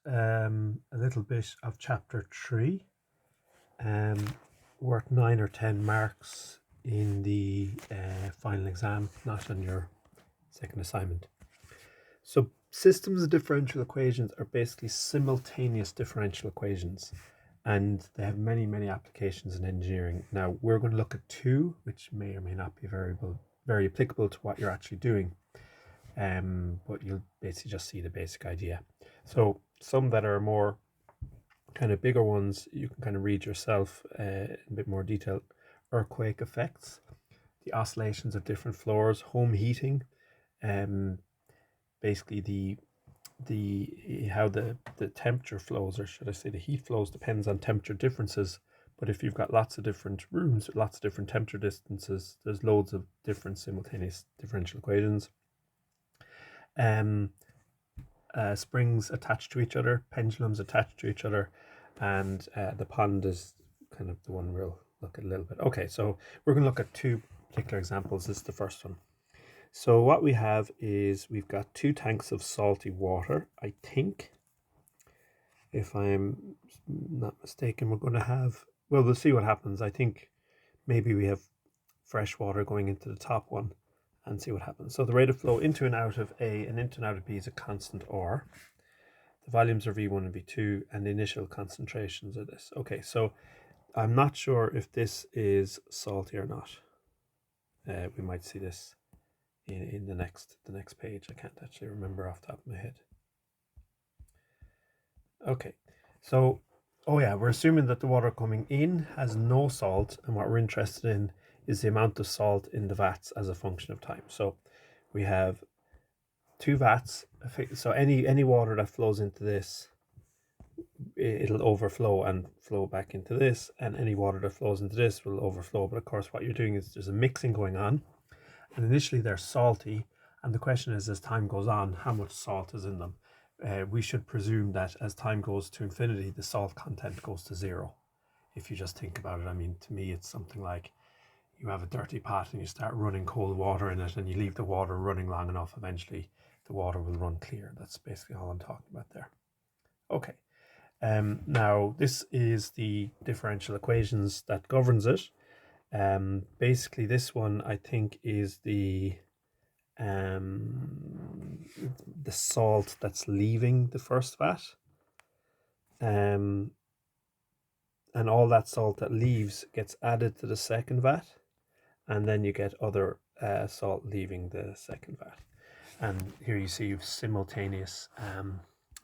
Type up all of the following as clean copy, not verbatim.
a little bit of chapter 3, worth 9 or 10 marks in the final exam, not on your second assignment. So systems of differential equations are basically simultaneous differential equations, and they have many, many applications in engineering. Now we're going to look at two, which may or may not be very applicable to what you're actually doing. But you'll basically just see the basic idea. So some that are more kind of bigger ones, you can kind of read yourself in a bit more detail. Earthquake effects, the oscillations of different floors, home heating, basically the how the temperature flows, or should I say the heat flows, depends on temperature differences. But if you've got lots of different rooms with lots of different temperature distances, there's loads of different simultaneous differential equations. Springs attached to each other, pendulums attached to each other, and the pond is kind of the one we'll look at a little bit. Okay, so we're going to look at two particular examples. This is the first one. So what we have is we've got 2 tanks of salty water. I think, if I'm not mistaken, we're going to have, well, we'll see what happens. I think maybe we have fresh water going into the top one and see what happens. So the rate of flow into and out of A and into and out of B is a constant R. The volumes are V1 and V2, and the initial concentrations are this. Okay, so I'm not sure if this is salty or not. We might see this in the next page. I can't actually remember off the top of my head. Okay, so we're assuming that the water coming in has no salt, and what we're interested in is the amount of salt in the vats as a function of time. So we have 2 vats, so any water that flows into this, it'll overflow and flow back into this, and any water that flows into this will overflow. But of course what you're doing is there's a mixing going on, and initially they're salty, and the question is, as time goes on, how much salt is in them. We should presume that as time goes to infinity, the salt content goes to 0. If you just think about it, I mean, to me it's something like you have a dirty pot and you start running cold water in it, and you leave the water running long enough, eventually the water will run clear. That's basically all I'm talking about there. Okay, now this is the differential equations that governs it. Basically this one I think is the salt that's leaving the first vat, and all that salt that leaves gets added to the second vat, and then you get other salt leaving the second vat. And here you see you've simultaneous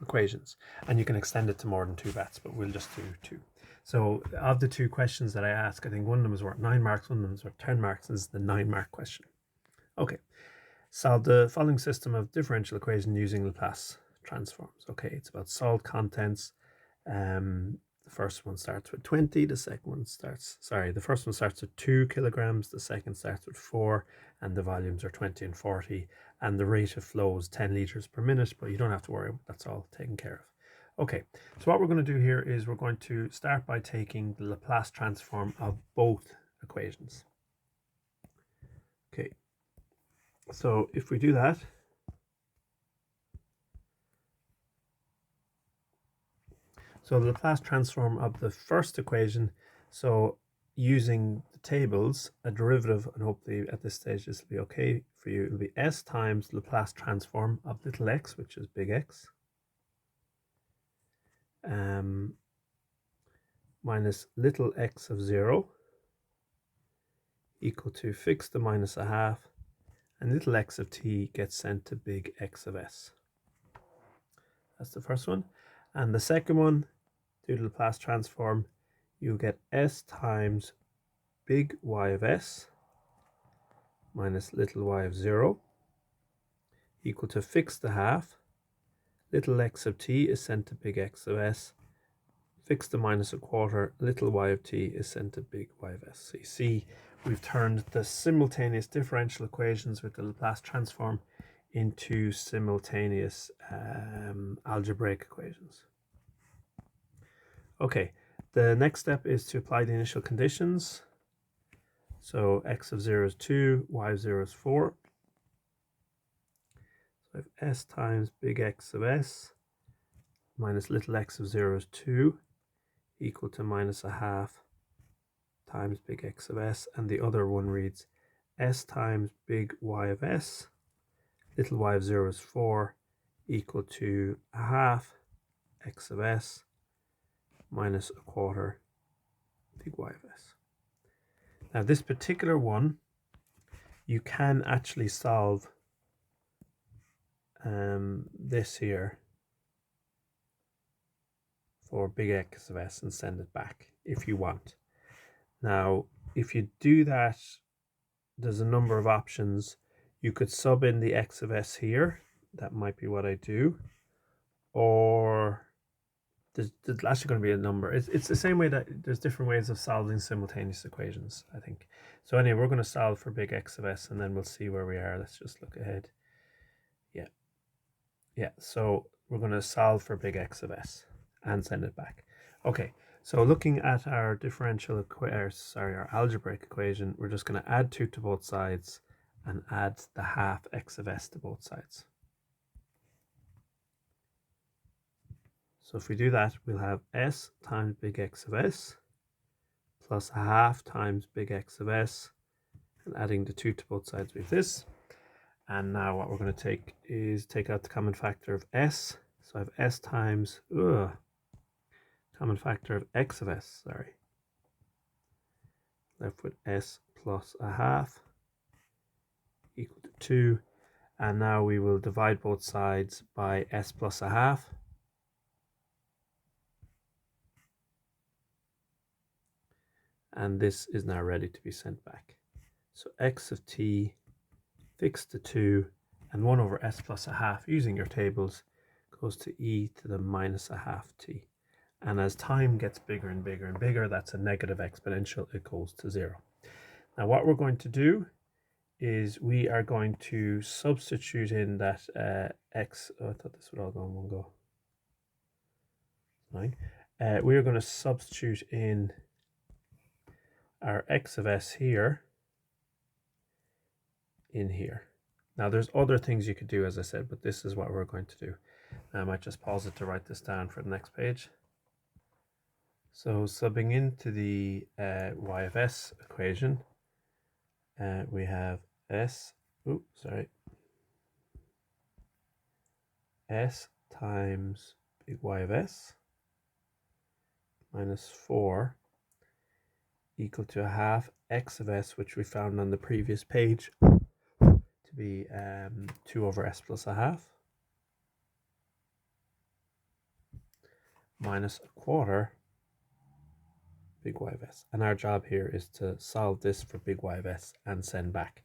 equations, and you can extend it to more than 2 vats, but we'll just do 2. So of the 2 questions that I asked, I think one of them is worth 9 marks, one of them is worth 10 marks. This is the 9-mark question. Okay, solve the following system of differential equation using Laplace transforms. Okay, it's about salt contents. The first one starts with 20, the first one starts with 2 kilograms, the second starts with 4, and the volumes are 20 and 40, and the rate of flow is 10 liters per minute, but you don't have to worry, that's all taken care of. Okay, so what we're going to do here is we're going to start by taking the Laplace transform of both equations. Okay, so if we do that, so the Laplace transform of the first equation, so using the tables, a derivative, and hopefully at this stage this will be okay for you, it will be s times Laplace transform of little x, which is big X, minus little x of 0 equal to fix the minus a half, and little x of t gets sent to big X of s. That's the first one. And the second one, due to the Laplace transform, you get s times big Y of s minus little y of 0 equal to fix the half, little x of t is sent to big X of s, fix the minus a quarter, little y of t is sent to big Y of s. So you see we've turned the simultaneous differential equations with the Laplace transform into simultaneous algebraic equations. Okay, the next step is to apply the initial conditions. So x of 0 is 2, y of 0 is 4. So I have s times big X of s minus little x of 0 is 2, equal to minus a half times big X of S. And the other one reads S times big Y of S, little y of 0 is 4, equal to a half X of S minus a quarter big Y of S. Now this particular one, you can actually solve this here for big X of S and send it back if you want. Now, if you do that, there's a number of options. You could sub in the X of S here. That might be what I do. Or there's actually going to be a number. It's the same way that there's different ways of solving simultaneous equations, I think. So anyway, we're going to solve for big X of S and then we'll see where we are. Let's just look ahead. Yeah, so we're going to solve for big X of S and send it back. Okay, so looking at our differential our algebraic equation, we're just going to add 2 to both sides and add the half X of S to both sides. So if we do that, we'll have S times big X of S plus a half times big X of S, and adding the 2 to both sides with this. And now what we're going to take is take out the common factor of S. So I have S times, common factor of X of S, sorry. Left with S plus a half equal to 2. And now we will divide both sides by S plus a half. And this is now ready to be sent back. So X of t fixed to 2 and 1 over S plus a half, using your tables, goes to e to the minus a half t. And as time gets bigger and bigger and bigger, that's a negative exponential, it goes to 0. Now what we're going to do is we are going to substitute in that x, I thought this would all go in one go. Fine. We are going to substitute in our X of S here in here. Now there's other things you could do, as I said, but this is what we're going to do. I might just pause it to write this down for the next page. So subbing into the y of s equation, we have s times big Y of S minus 4 equal to a half X of S, which we found on the previous page to be 2 over S plus a half, minus a quarter big Y of S. And our job here is to solve this for big Y of S and send back.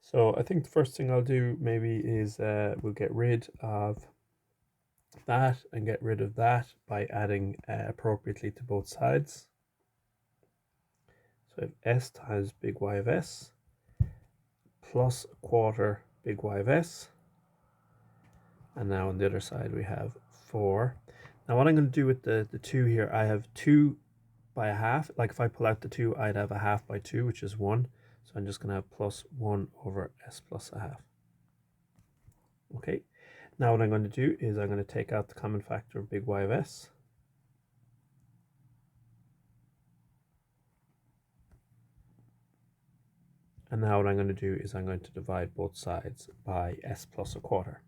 So I think the first thing I'll do maybe is we'll get rid of that and get rid of that by adding appropriately to both sides. So I have S times big Y of S plus a quarter big Y of S. And now on the other side we have 4. Now what I'm going to do with the 2 here, I have 2 by a half. Like if I pull out the 2, I'd have a half by 2, which is 1. So I'm just going to have plus 1 over S plus a half. Okay. Now what I'm going to do is I'm going to take out the common factor of big Y of S. And now what I'm going to do is I'm going to divide both sides by S plus a quarter.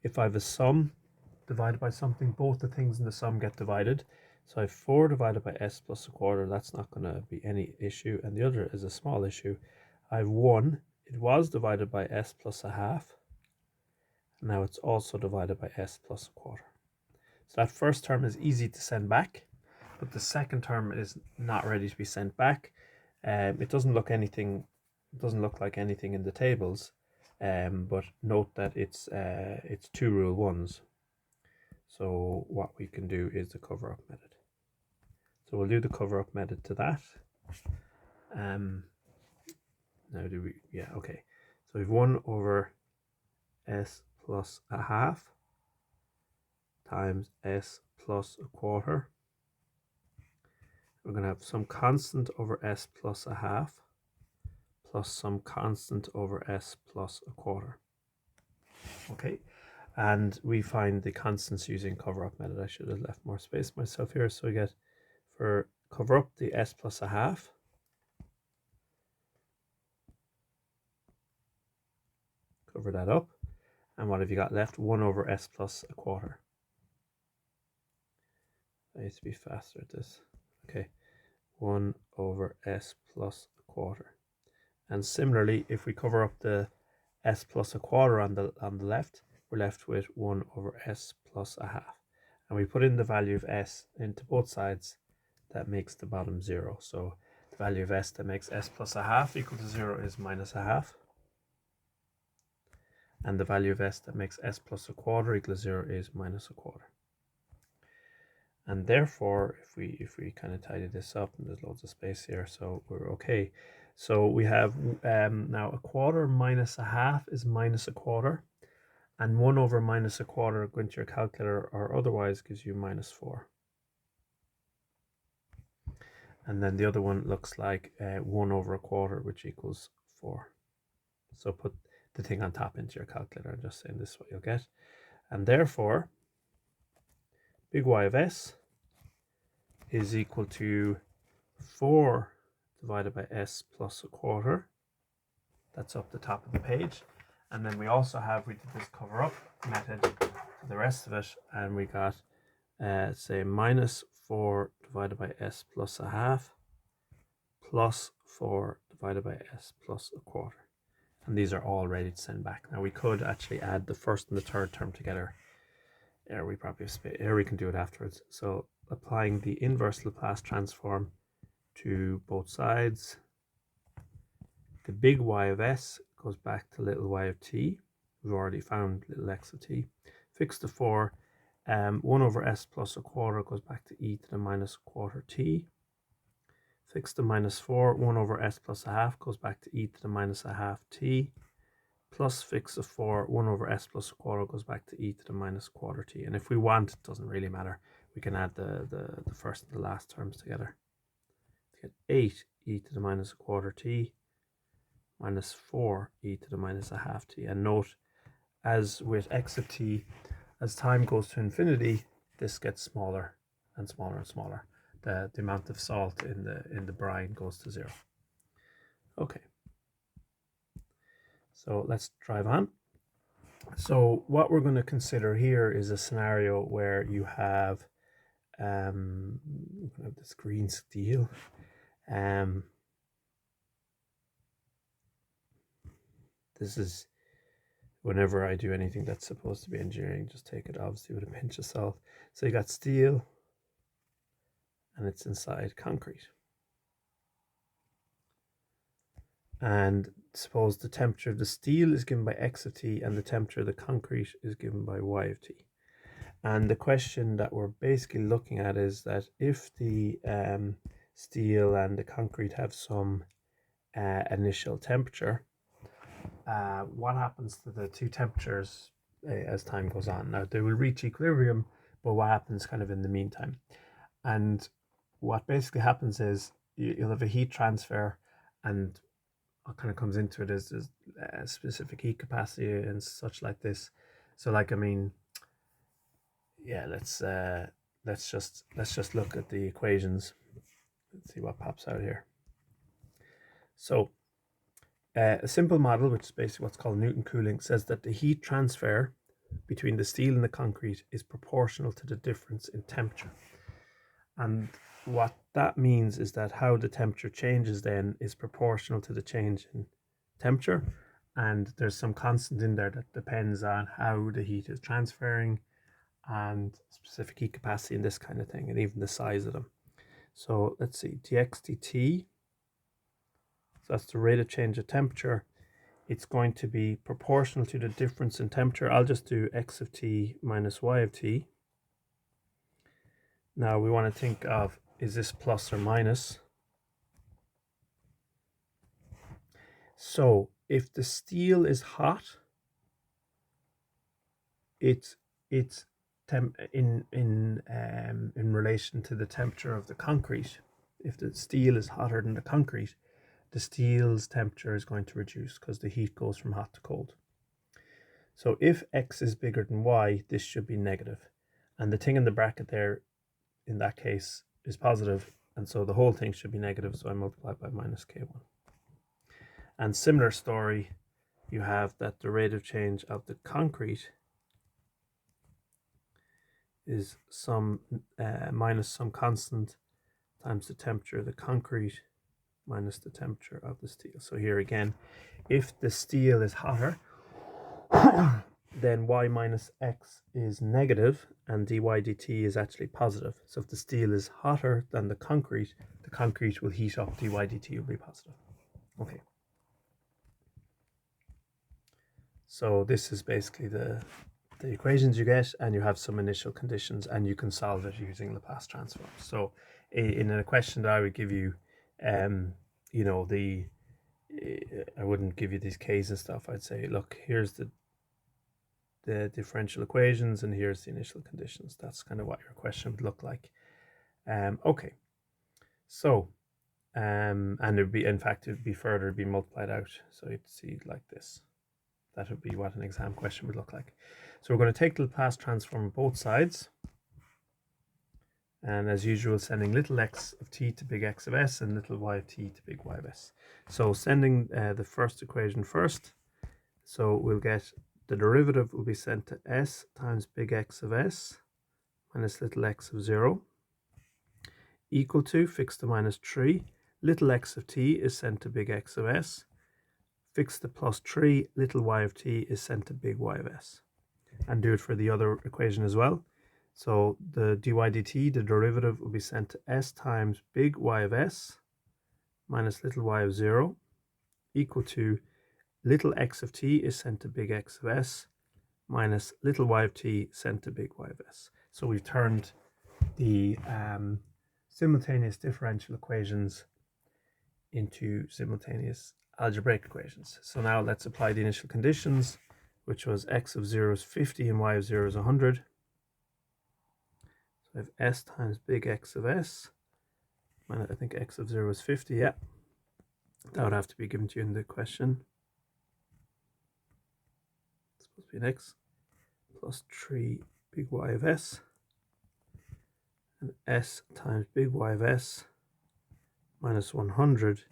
If I have a sum divided by something, both the things in the sum get divided. So I have 4 divided by S plus a quarter. That's not going to be any issue. And the other is a small issue. I have 1. It was divided by S plus a half. Now it's also divided by S plus a quarter. So that first term is easy to send back, but the second term is not ready to be sent back. It doesn't look like anything in the tables, but note that it's 2 rule 1s. So what we can do is the cover-up method. So we'll do the cover-up method to that. Now do we? Yeah, okay. So we've 1 over S plus a half times S plus a quarter. We're going to have some constant over S plus a half plus some constant over S plus a quarter. Okay, and we find the constants using cover-up method. I should have left more space myself here. So we get, for cover-up, the s plus a half. Cover that up. And what have you got left? 1 over s plus a quarter. I need to be faster at this. Okay, 1 over s plus a quarter. And similarly, if we cover up the s plus a quarter on the left, we're left with 1 over s plus a half. And we put in the value of s into both sides. That makes the bottom 0. So the value of s that makes s plus a half equal to 0 is minus a half. And the value of s that makes s plus a quarter equals 0 is minus a quarter. And therefore, if we kind of tidy this up, and there's loads of space here, so we're okay. So we have now a quarter minus a half is minus a quarter, and 1 over minus a quarter, go into your calculator or otherwise, gives you minus 4. And then the other one looks like 1 over a quarter, which equals 4. So put the thing on top into your calculator and just saying this is what you'll get. And therefore, big Y of s is equal to 4 divided by s plus a quarter. That's up the top of the page. And then we also have, we did this cover up method for the rest of it, and we got say minus 4 divided by s plus a half plus 4 divided by s plus a quarter. And these are all ready to send back. Now we could actually add the first and the third term together. Here we probably here we can do it afterwards. So applying the inverse Laplace transform to both sides, the big Y of s goes back to little y of t. We've already found little x of t. Fix the 4. 1 over s plus a quarter goes back to e to the minus a quarter t. Fix the minus 4. 1 over s plus a half goes back to e to the minus a half t. Plus fix the 4. 1 over s plus a quarter goes back to e to the minus a quarter t. And if we want, it doesn't really matter. We can add the first and the last terms together to get 8 e to the minus a quarter t minus 4 e to the minus a half t. And note, as with x of t, as time goes to infinity, this gets smaller and smaller and smaller. The amount of salt in the brine goes to 0. Okay, so let's drive on. So what we're going to consider here is a scenario where you have this green steel. This is, whenever I do anything that's supposed to be engineering, just take it obviously with a pinch of salt. So you got steel, and it's inside concrete. And suppose the temperature of the steel is given by x of t, and the temperature of the concrete is given by y of t. And the question that we're basically looking at is that if the steel and the concrete have some initial temperature, what happens to the two temperatures as time goes on? Now, they will reach equilibrium, but what happens kind of in the meantime? And what basically happens is you'll have a heat transfer, and what kind of comes into it is specific heat capacity and such like this. So, like, I mean, yeah, let's just look at the equations. Let's see what pops out here. So a simple model, which is basically what's called Newton cooling, says that the heat transfer between the steel and the concrete is proportional to the difference in temperature. And what that means is that how the temperature changes then is proportional to the change in temperature, and there's some constant in there that depends on how the heat is transferring and specific heat capacity and this kind of thing, and even the size of them. So let's see, dx dt, so that's the rate of change of temperature. It's going to be proportional to the difference in temperature. I'll just do x of t minus y of t. Now we want to think of, is this plus or minus? So if the steel is hot, it's in relation to the temperature of the concrete. If the steel is hotter than the concrete, the steel's temperature is going to reduce because the heat goes from hot to cold. So if x is bigger than y, this should be negative. And the thing in the bracket there, in that case, is positive, and so the whole thing should be negative, so I multiply by minus k1. And similar story, you have that the rate of change of the concrete is some minus some constant times the temperature of the concrete minus the temperature of the steel. So here again, if the steel is hotter, then y minus x is negative and dy dt is actually positive. So if the steel is hotter than the concrete will heat up, dy dt will be positive. Okay. So this is basically the equations you get, and you have some initial conditions, and you can solve it using Laplace transforms. So in a question that I would give you, you know, I wouldn't give you these k's and stuff. I'd say, look, here's the differential equations, and here's the initial conditions. That's kind of what your question would look like. Okay, so and it would be, in fact, it would be further be multiplied out, so you'd see like this. That would be what an exam question would look like. So we're going to take the Laplace transform on both sides, and as usual, sending little x of t to big X of s and little y of t to big Y of s. So sending the first equation first, so we'll get the derivative will be sent to s times big X of s minus little x of 0 equal to, fixed to minus 3, little x of t is sent to big X of s, fixed to plus 3, little y of t is sent to big Y of s. And do it for the other equation as well. So the dy dt, the derivative, will be sent to s times big Y of s minus little y of 0 equal to little x of t is sent to big X of s minus little y of t sent to big Y of s. So we've turned the simultaneous differential equations into simultaneous algebraic equations. So now let's apply the initial conditions, which was x of 0 is 50 and y of 0 is 100. So I have s times big X of s, and I think x of 0 is 50, yeah. That would have to be given to you in the question. It's supposed to be an x plus 3 big Y of s, and s times big Y of s minus 100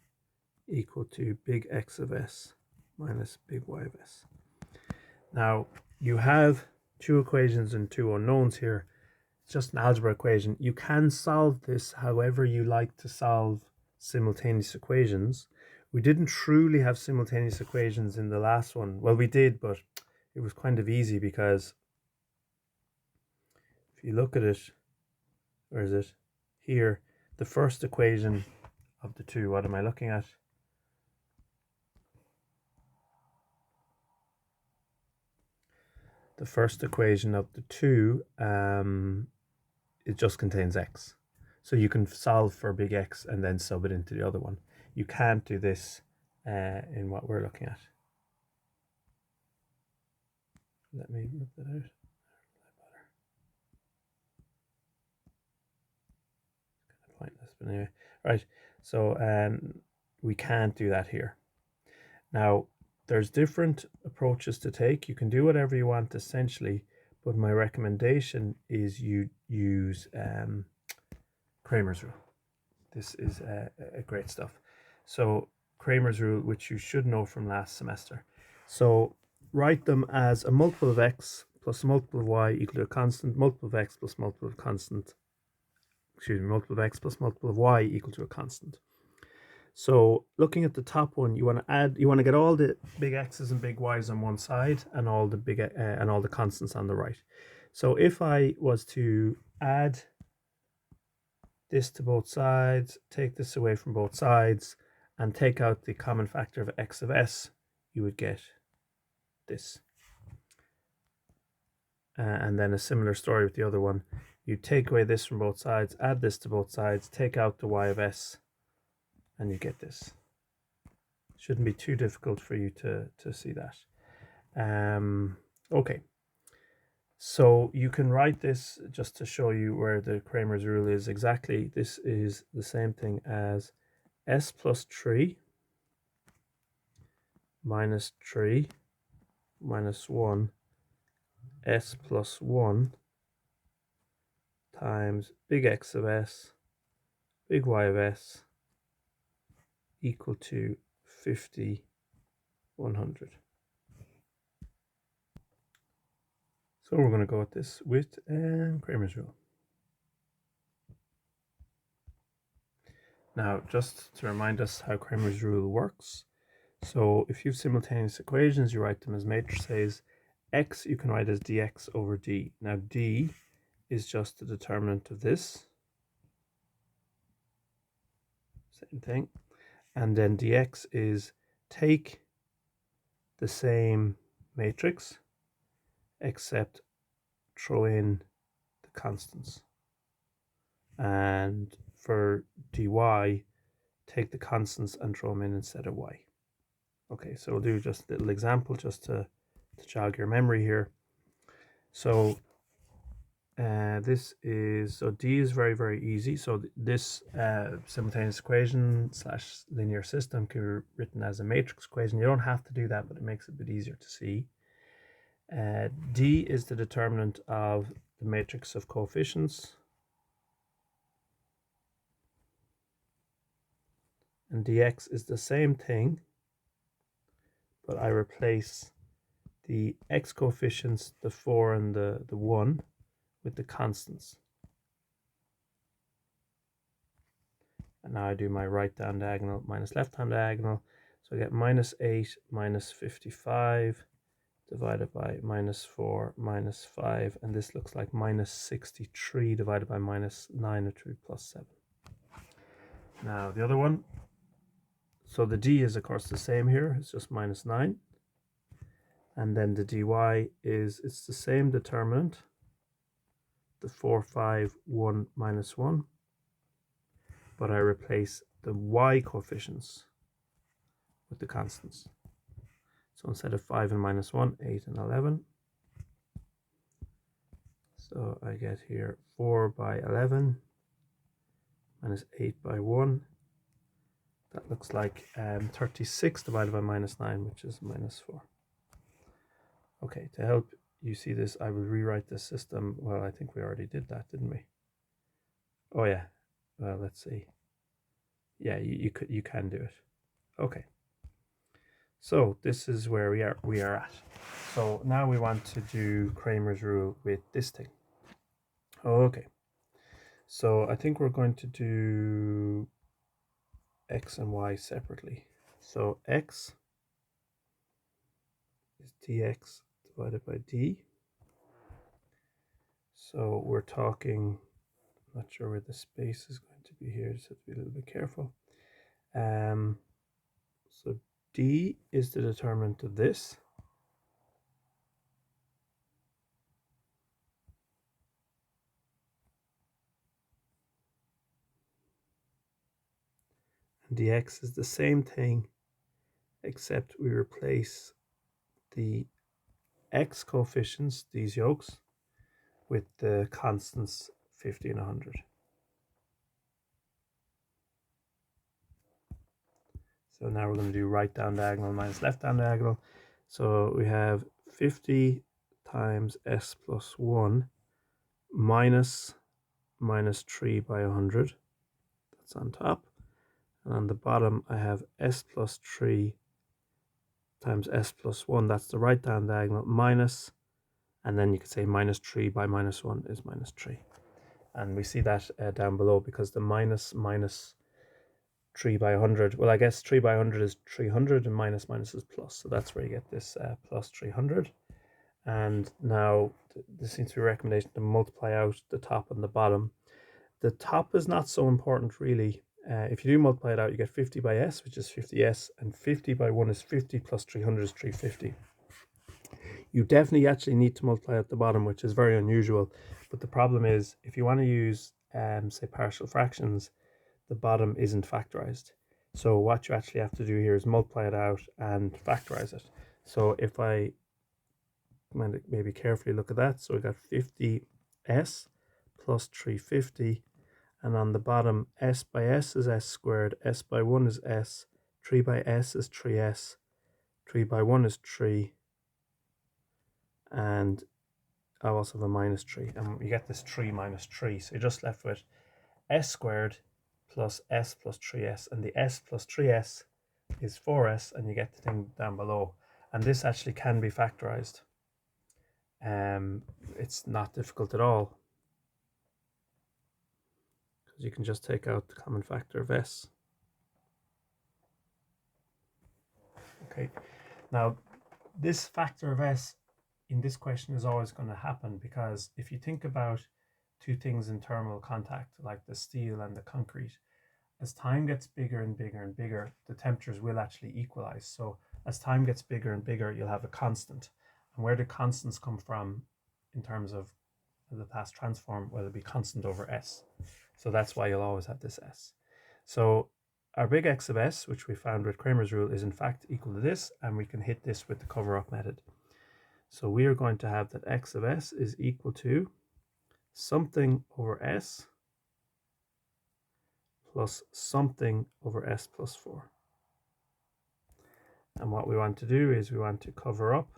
equal to big X of s minus big Y of s. Now, you have two equations and two unknowns here. It's just an algebra equation. You can solve this however you like to solve simultaneous equations. We didn't truly have simultaneous equations in the last one. Well, we did, but it was kind of easy because if you look at it, where is it? Here, the first equation of the two, what am I looking at? The first equation of the two, it just contains x. So you can solve for big X and then sub it into the other one. You can't do this in what we're looking at. Let me rip that out. Kind of pointless, but anyway. Right, so we can't do that here. Now, there's different approaches to take. You can do whatever you want essentially, but my recommendation is you use Kramer's rule. This is great stuff. So Kramer's rule, which you should know from last semester. So write them as a multiple of x plus a multiple of y equal to a constant, multiple of x plus multiple of constant, multiple of x plus multiple of y equal to a constant. So looking at the top one, you want to get all the big X's and big Y's on one side and all the big and all the constants on the right. So if I was to add this to both sides, take this away from both sides, and take out the common factor of X of s, you would get this. And then a similar story with the other one. You take away this from both sides, add this to both sides, take out the Y of s, and you get this. Shouldn't be too difficult for you to see that. Okay, so you can write this just to show you where the Kramer's rule is exactly. This is the same thing as s plus 3 minus 3 minus 1 s plus 1 times big X of s, big Y of s equal to 50, 100. So we're going to go at this with Cramer's rule. Now, just to remind us how Cramer's rule works. So if you have simultaneous equations, you write them as matrices. X you can write as dx over d. Now d is just the determinant of this. Same thing. And then dx is take the same matrix except throw in the constants. And for dy, take the constants and throw them in instead of y. Okay, so we'll do just a little example just to jog your memory here. So this is, so d is very, very easy. So this simultaneous equation slash linear system can be written as a matrix equation. You don't have to do that, but it makes it a bit easier to see. D is the determinant of the matrix of coefficients. And dx is the same thing, but I replace the x coefficients, the 4 and the 1, with the constants. And now I do my right down diagonal minus left hand diagonal. So I get minus 8 minus 55 divided by minus 4 minus 5. And this looks like minus 63 divided by minus 9 or 3 plus 7. Now the other one. So the d is of course the same here. It's just minus 9. And then the dy is, it's the same determinant. The 4, 5, 1, minus 1. But I replace the y coefficients with the constants. So instead of 5 and minus 1, 8 and 11. So I get here 4 by 11 minus 8 by 1. That looks like 36 divided by minus 9, which is minus 4. Okay, to help you see this, I will rewrite this system. Well, I think we already did that, didn't we? Oh yeah. Well, let's see. Yeah, you can do it. Okay. So this is where we are at. So now we want to do Cramer's rule with this thing. Okay. So I think we're going to do x and y separately. So x is dx divided by d. So we're talking, I'm not sure where the space is going to be here, just have to be a little bit careful. So d is the determinant of this. And dx is the same thing, except we replace the x coefficients, these yolks, with the constants 50 and 100. So now we're going to do right down diagonal minus left down diagonal. So we have 50 times s plus 1 minus 3 by 100. That's on top. And on the bottom I have s plus 3 times s plus 1. That's the right down diagonal minus, and then you could say minus 3 by minus 1 is minus 3. And we see that down below because the minus 3 by 100, well I guess 3 by 100 is 300 and minus is plus, so that's where you get this plus 300. And now this seems to be a recommendation to multiply out the top and the bottom. The top is not so important really. If you do multiply it out, you get 50 by s, which is 50s, and 50 by 1 is 50 plus 300 is 350. You definitely actually need to multiply out the bottom, which is very unusual. But the problem is, if you want to use, say, partial fractions, the bottom isn't factorized. So what you actually have to do here is multiply it out and factorize it. So if I maybe carefully look at that, so we got 50s plus 350, and on the bottom s by s is s squared, s by 1 is s, 3 by s is 3s, 3 by 1 is 3, and I also have a minus 3, and you get this 3 minus 3, so you're just left with s squared plus s plus 3s, and the s plus 3s is 4s, and you get the thing down below. And this actually can be factorized. It's not difficult at all, because you can just take out the common factor of s. Okay, now this factor of s in this question is always going to happen, because if you think about two things in thermal contact, like the steel and the concrete, as time gets bigger and bigger and bigger, the temperatures will actually equalize. So as time gets bigger and bigger, you'll have a constant. And where do constants come from in terms of the Laplace transform? Well, it'll be constant over s. So that's why you'll always have this s. So our big X of s, which we found with Cramer's rule, is in fact equal to this, and we can hit this with the cover-up method. So we are going to have that X of s is equal to something over s plus something over s plus 4. And what we want to do is we want to cover up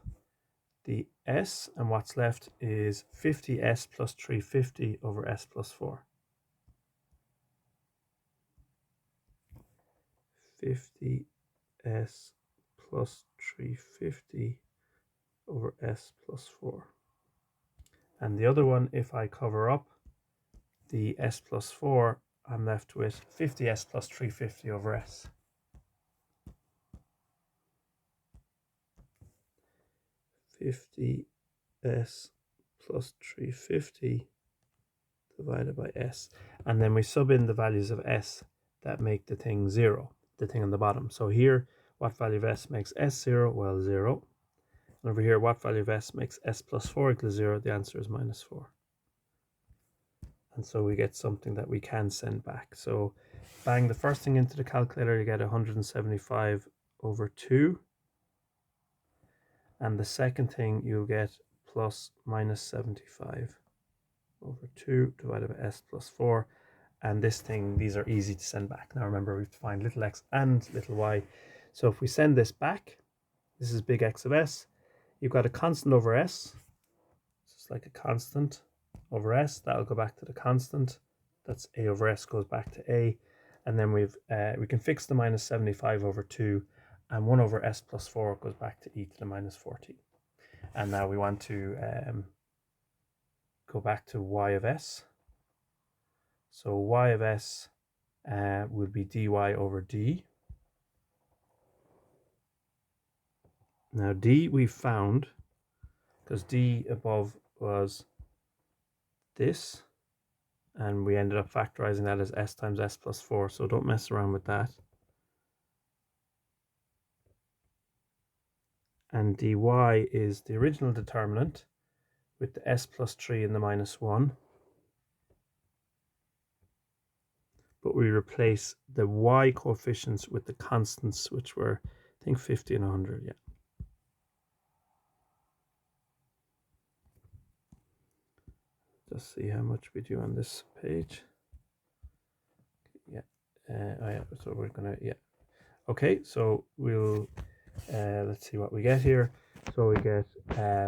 the s, and what's left is 50s plus 350 over s plus 4. 50s plus 350 over s plus 4. And the other one, if I cover up the s plus 4, I'm left with 50s plus 350 over s. 50s plus 350 divided by s. And then we sub in the values of s that make the thing 0, the thing on the bottom. So here, what value of s makes s 0? Well, 0. And over here, what value of s makes s plus 4 equal 0? The answer is minus 4. And so we get something that we can send back. So bang the first thing into the calculator, you get 175 over 2. And the second thing, you'll get plus minus 75 over 2 divided by s plus 4. And this thing, these are easy to send back. Now remember, we have to find little x and little y. So if we send this back, this is big X of s. You've got a constant over s. So it's like a constant over s. That'll go back to the constant. That's a over s goes back to a. And then we can fix the minus 75 over 2. And 1 over s plus 4 goes back to e to the minus 14. And now we want to go back to y of s. So y of s would be dy over d. Now d we found, because d above was this, and we ended up factorizing that as s times s plus 4, so don't mess around with that. And dy is the original determinant with the s plus 3 and the minus 1. But we replace the y coefficients with the constants, which were, I think, 50 and 100, yeah. Just see how much we do on this page. Yeah, so we're gonna, yeah. Okay, so we'll, let's see what we get here. So we get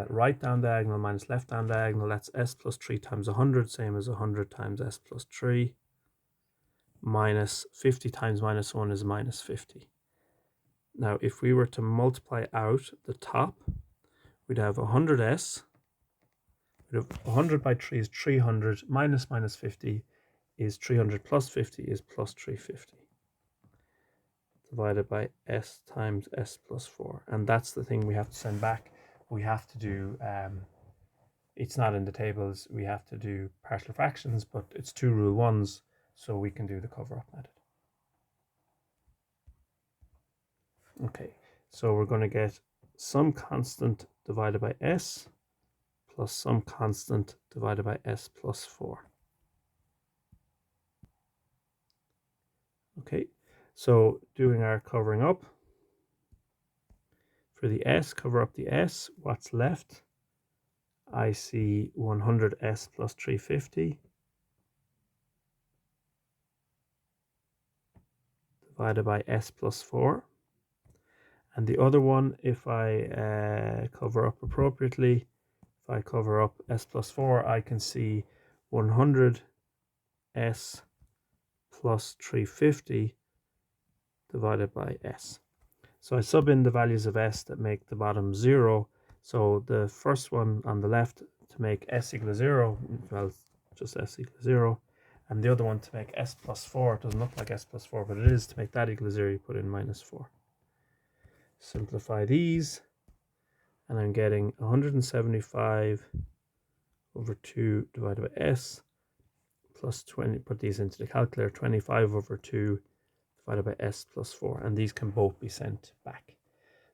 right down diagonal minus left down diagonal. That's s plus 3 times 100, same as 100 times s plus 3. Minus 50 times minus 1 is minus 50. Now, if we were to multiply out the top, we'd have 100s. We'd have 100 by 3 is 300, minus 50 is 300, plus 50 is plus 350. Divided by s times s plus 4. And that's the thing we have to send back. We have to do, it's not in the tables, we have to do partial fractions, but it's 2 rule 1s, so we can do the cover-up method. Okay, so we're going to get some constant divided by s plus some constant divided by s plus 4. Okay, so doing our covering up. For the s, cover up the s. What's left? I see 100s plus 350 divided by s plus 4. And the other one, if I cover up appropriately, if I cover up s plus 4, I can see 100 s plus 350 divided by s. So I sub in the values of s that make the bottom 0. So the first one on the left to make s equals 0, well, just s equals 0. And the other one to make s plus 4, it doesn't look like s plus 4, but it is. To make that equal 0, you put in minus 4. Simplify these, and I'm getting 175 over 2 divided by s plus 20, put these into the calculator, 25 over 2 divided by s plus 4, and these can both be sent back.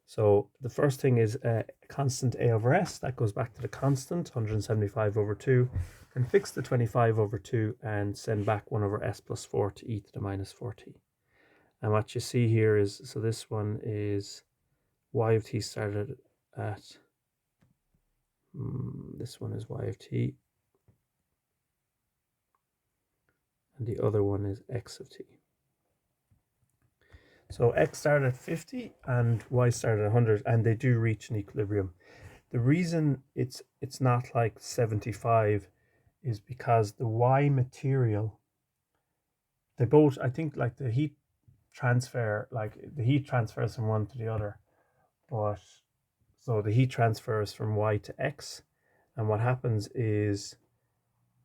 So the first thing is a constant a over s, that goes back to the constant, 175 over 2, and fix the 25 over 2 and send back 1 over s plus 4 to e to the minus 4t. And what you see here is, so this one is y of t started at, this one is y of t, and the other one is x of t. So x started at 50 and y started at 100, and they do reach an equilibrium. The reason it's not like 75 is because the y material, they both, I think, like the heat transfer, like the heat transfers from one to the other, but so the heat transfers from y to x, and what happens is,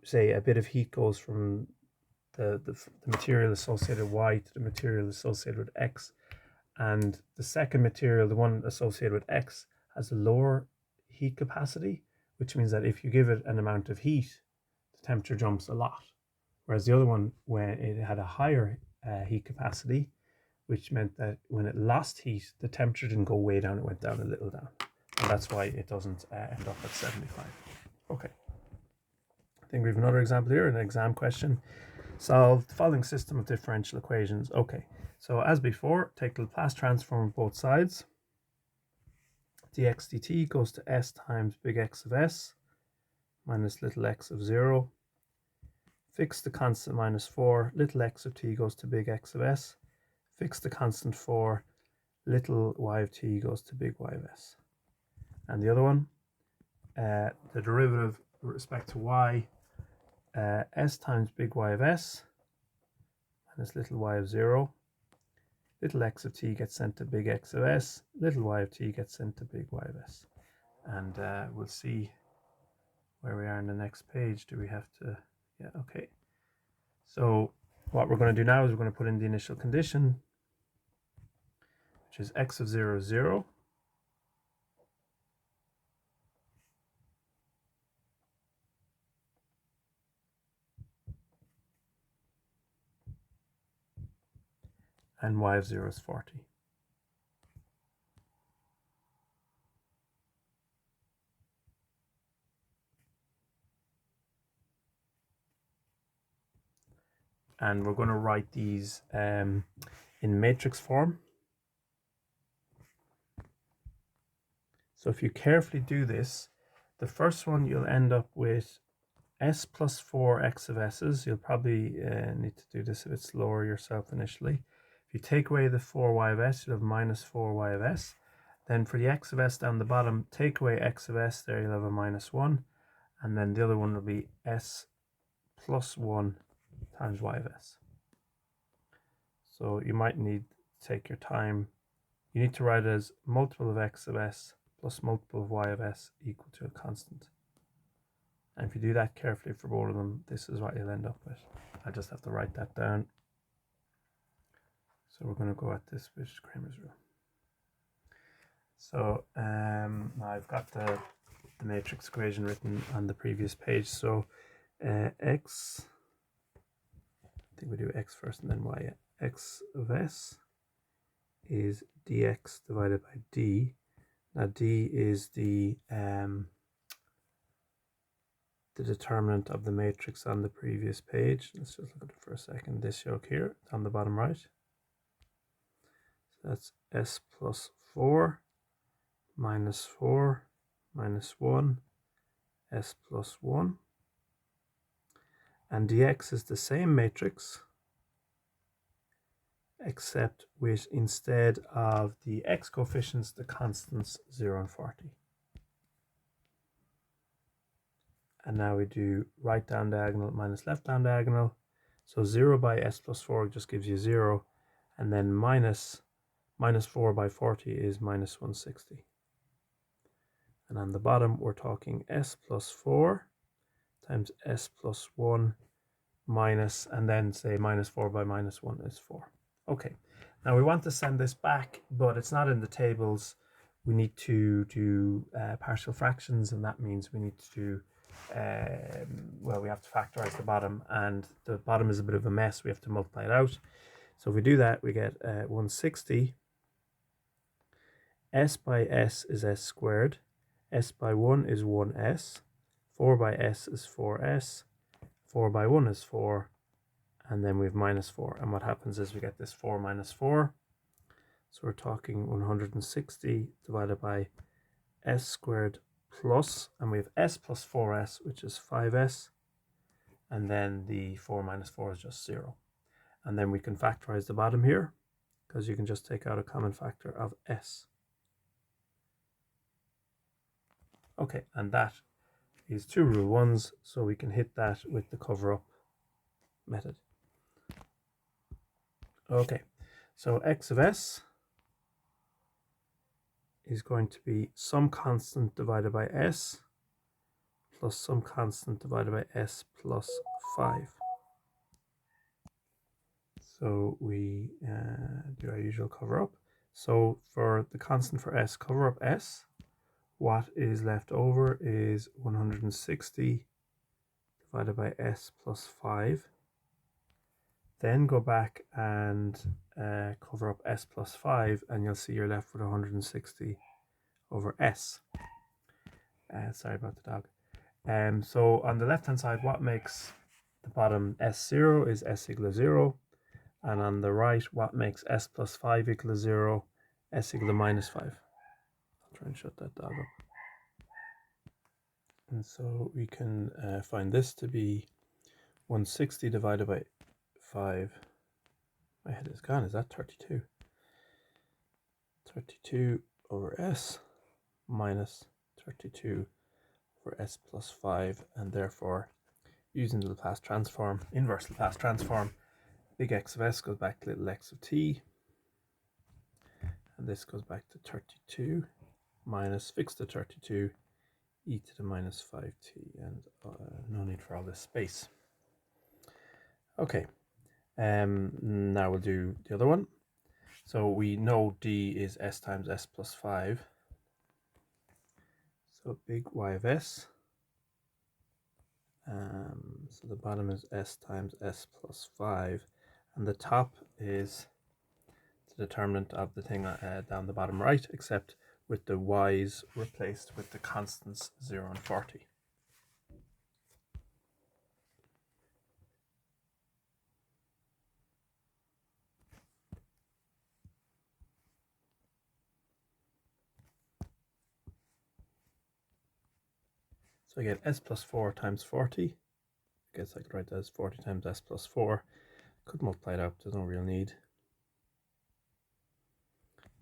say a bit of heat goes from the material associated with y to the material associated with x, and the second material, the one associated with x, has a lower heat capacity, which means that if you give it an amount of heat, the temperature jumps a lot. Whereas the other one, when it had a higher heat capacity, which meant that when it lost heat, the temperature didn't go way down, it went down a little down. And that's why it doesn't end up at 75. Okay. I think we have another example here, an exam question. Solve the following system of differential equations. Okay, so as before, take the Laplace transform of both sides. dx dt goes to s times big X of s minus little x of 0. Fix the constant minus 4. Little x of t goes to big X of s. Fix the constant 4. Little y of t goes to big Y of s. And the other one, the derivative with respect to y, s times big Y of s minus little y of 0. Little x of t gets sent to big X of s. Little y of t gets sent to big Y of s. And we'll see where we are in the next page. Do we have to? Yeah, okay. So what we're going to do now is we're going to put in the initial condition, which is x of 0 is 0. And y of 0 is 40. And we're going to write these in matrix form. So if you carefully do this, the first one you'll end up with s plus 4 x of s's. You'll probably need to do this a bit slower yourself initially. If you take away the 4y of s, you'll have minus 4y of s. Then for the x of s down the bottom, take away x of s, there you'll have a minus 1. And then the other one will be s plus 1 times y of s. So you might need to take your time. You need to write it as multiple of x of s plus multiple of y of s equal to a constant. And if you do that carefully for both of them, this is what you'll end up with. I just have to write that down. So we're going to go at this with Cramer's rule. So I've got the matrix equation written on the previous page. So x, I think we do x first and then y. X of s is dx divided by d. Now d is the determinant of the matrix on the previous page. Let's just look at it for a second. This yoke here on the bottom right. So that's s plus 4 minus 4 minus 1 s plus 1. And dx is the same matrix, except with, instead of the x coefficients, the constants 0 and 40. And now we do right down diagonal minus left down diagonal. So 0 by s plus 4 just gives you 0. And then minus 4 by 40 is minus 160. And on the bottom, we're talking s plus 4 times s plus 1 minus, and then say minus 4 by minus 1 is 4. Okay, now we want to send this back, but it's not in the tables. We need to do partial fractions, and that means we need to do, well, we have to factorize the bottom, and the bottom is a bit of a mess. We have to multiply it out. So if we do that, we get 160. S by s is s squared. S by 1 is 1s. 4 by s is 4s. 4 by 1 is 4. And then we have minus 4. And what happens is we get this 4 minus 4. So we're talking 160 divided by s squared plus, and we have s plus 4s, which is 5s. And then the 4 minus 4 is just 0. And then we can factorize the bottom here, because you can just take out a common factor of s. Okay, and that is 2 rule 1s, so we can hit that with the cover-up method. Okay, so x of s is going to be some constant divided by s plus some constant divided by s plus 5. So we do our usual cover-up. So for the constant for s, cover up s. What is left over is 160 divided by s plus 5. Then go back and cover up s plus 5, and you'll see you're left with 160 over s. Sorry about the dog. So on the left hand side, what makes the bottom s0 is s equals 0. And on the right, what makes s plus 5 equal 0, s equal to minus 5. I'll try and shut that dog up. And so we can find this to be 160 divided by 5. My head is gone. Is that 32? 32 over s minus 32 over s plus 5. And therefore, using the Laplace transform, inverse Laplace transform, big X of s goes back to little x of t. And this goes back to 32 minus fixed to 32 e to the minus 5t, and no need for all this space. Okay, now we'll do the other one. So we know d is s times s plus 5. So big Y of s. So the bottom is s times s plus 5, and the top is the determinant of the thing down the bottom right, except with the y's replaced with the constants 0 and 40. So I get s plus 4 times 40. I guess I could write that as 40 times s plus 4. Could multiply it out, there's no real need.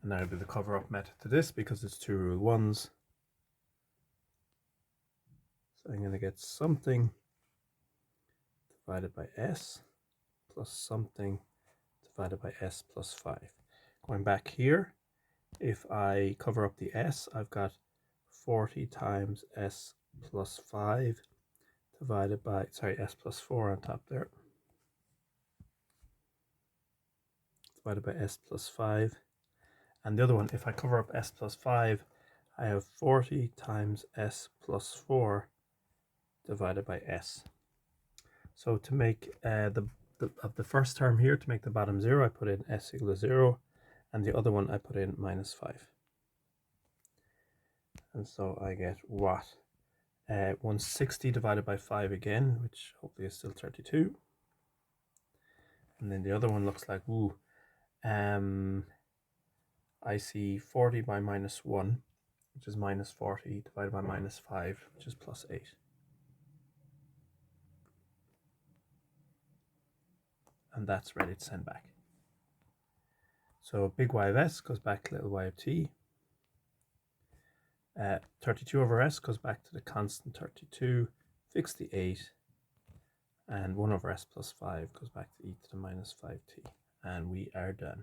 And now I'll do the cover-up method to this because it's 2 rule 1s. So I'm going to get something divided by s plus something divided by s plus 5. Going back here, if I cover up the s, I've got 40 times s plus 5 divided by, s plus 4 on top there, divided by s plus 5. And the other one, if I cover up s plus 5, I have 40 times s plus 4 divided by s. So to make the first term here, to make the bottom 0, I put in s equals 0, and the other one I put in minus 5. And so I get what? 160 divided by 5 again, which hopefully is still 32. And then the other one looks like, I see 40 by minus 1, which is minus 40, divided by minus 5, which is plus 8. And that's ready to send back. So big Y of s goes back to little y of t. 32 over s goes back to the constant 32. fix the 8, and 1 over s plus 5 goes back to e to the minus 5t. And we are done.